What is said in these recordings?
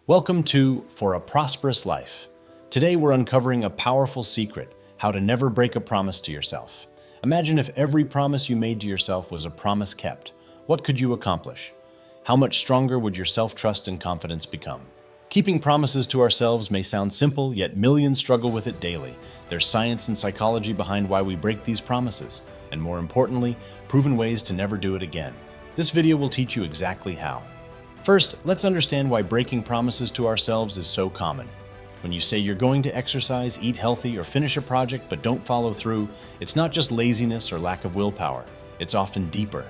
Welcome to For a Prosperous Life. Today we're uncovering a powerful secret, how to never break a promise to yourself. Imagine if every promise you made to yourself was a promise kept. What could you accomplish? How much stronger would your self-trust and confidence become? Keeping promises to ourselves may sound simple, yet millions struggle with it daily. There's science and psychology behind why we break these promises, and more importantly, proven ways to never do it again. This video will teach you exactly how. First, let's understand why breaking promises to ourselves is so common. When you say you're going to exercise, eat healthy, or finish a project but don't follow through, it's not just laziness or lack of willpower. It's often deeper.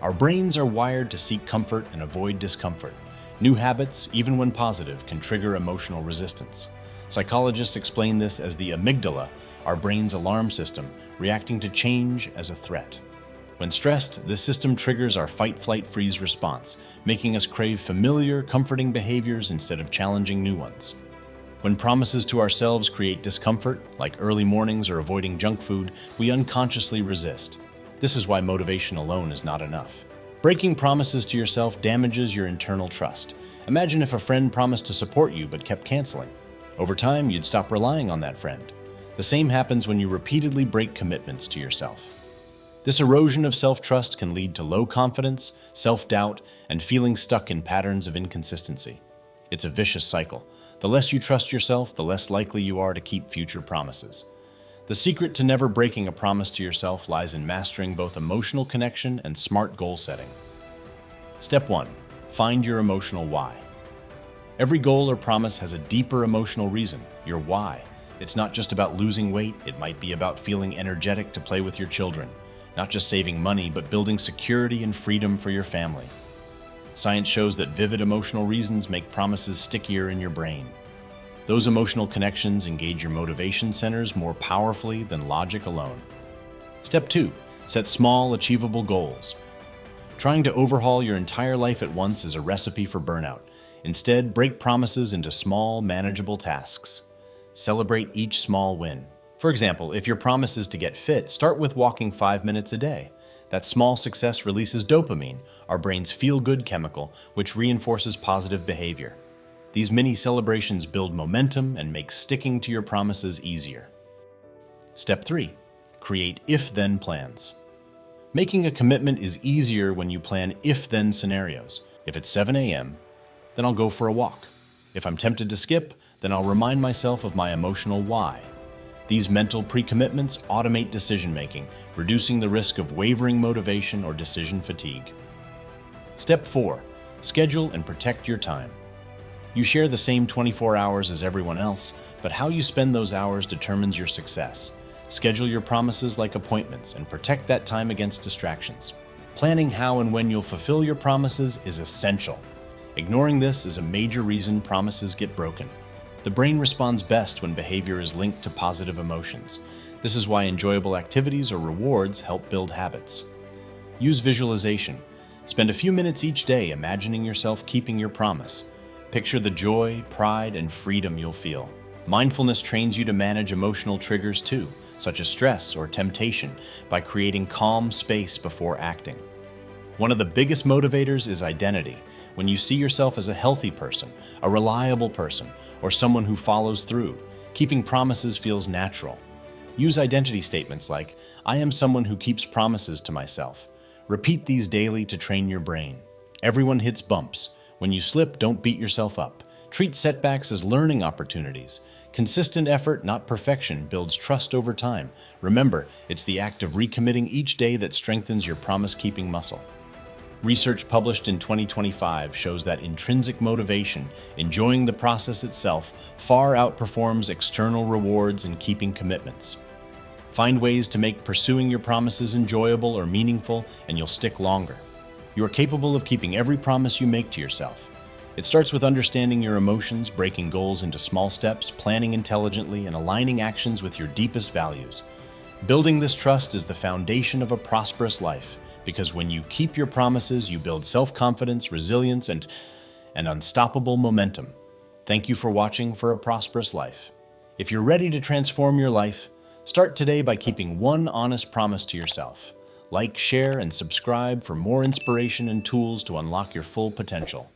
Our brains are wired to seek comfort and avoid discomfort. New habits, even when positive, can trigger emotional resistance. Psychologists explain this as the amygdala, our brain's alarm system, reacting to change as a threat. When stressed, this system triggers our fight-flight-freeze response, making us crave familiar, comforting behaviors instead of challenging new ones. When promises to ourselves create discomfort, like early mornings or avoiding junk food, we unconsciously resist. This is why motivation alone is not enough. Breaking promises to yourself damages your internal trust. Imagine if a friend promised to support you but kept canceling. Over time, you'd stop relying on that friend. The same happens when you repeatedly break commitments to yourself. This erosion of self-trust can lead to low confidence, self-doubt, and feeling stuck in patterns of inconsistency. It's a vicious cycle. The less you trust yourself, the less likely you are to keep future promises. The secret to never breaking a promise to yourself lies in mastering both emotional connection and smart goal setting. Step 1. Find your emotional why. Every goal or promise has a deeper emotional reason, your why. It's not just about losing weight, it might be about feeling energetic to play with your children. Not just saving money, but building security and freedom for your family. Science shows that vivid emotional reasons make promises stickier in your brain. Those emotional connections engage your motivation centers more powerfully than logic alone. Step 2. Set small, achievable goals. Trying to overhaul your entire life at once is a recipe for burnout. Instead, break promises into small, manageable tasks. Celebrate each small win. For example, if your promise is to get fit, start with walking 5 minutes a day. That small success releases dopamine, our brain's feel-good chemical, which reinforces positive behavior. These mini celebrations build momentum and make sticking to your promises easier. Step 3. Create if-then plans. Making a commitment is easier when you plan if-then scenarios. If it's 7 a.m., then I'll go for a walk. If I'm tempted to skip, then I'll remind myself of my emotional why. These mental pre-commitments automate decision-making, reducing the risk of wavering motivation or decision fatigue. Step 4. Schedule and protect your time. You share the same 24 hours as everyone else, but how you spend those hours determines your success. Schedule your promises like appointments and protect that time against distractions. Planning how and when you'll fulfill your promises is essential. Ignoring this is a major reason promises get broken. The brain responds best when behavior is linked to positive emotions. This is why enjoyable activities or rewards help build habits. Use visualization. Spend a few minutes each day imagining yourself keeping your promise. Picture the joy, pride, and freedom you'll feel. Mindfulness trains you to manage emotional triggers too, such as stress or temptation, by creating calm space before acting. One of the biggest motivators is identity. When you see yourself as a healthy person, a reliable person, or someone who follows through, keeping promises feels natural. Use identity statements like, I am someone who keeps promises to myself. Repeat these daily to train your brain. Everyone hits bumps. When you slip, don't beat yourself up. Treat setbacks as learning opportunities. Consistent effort, not perfection, builds trust over time. Remember, it's the act of recommitting each day that strengthens your promise-keeping muscle. Research published in 2025 shows that intrinsic motivation, enjoying the process itself, far outperforms external rewards in keeping commitments. Find ways to make pursuing your promises enjoyable or meaningful, and you'll stick longer. You are capable of keeping every promise you make to yourself. It starts with understanding your emotions, breaking goals into small steps, planning intelligently, and aligning actions with your deepest values. Building this trust is the foundation of a prosperous life. Because when you keep your promises, you build self-confidence, resilience, and unstoppable momentum. Thank you for watching For a Prosperous Life. If you're ready to transform your life, start today by keeping one honest promise to yourself. Like, share, and subscribe for more inspiration and tools to unlock your full potential.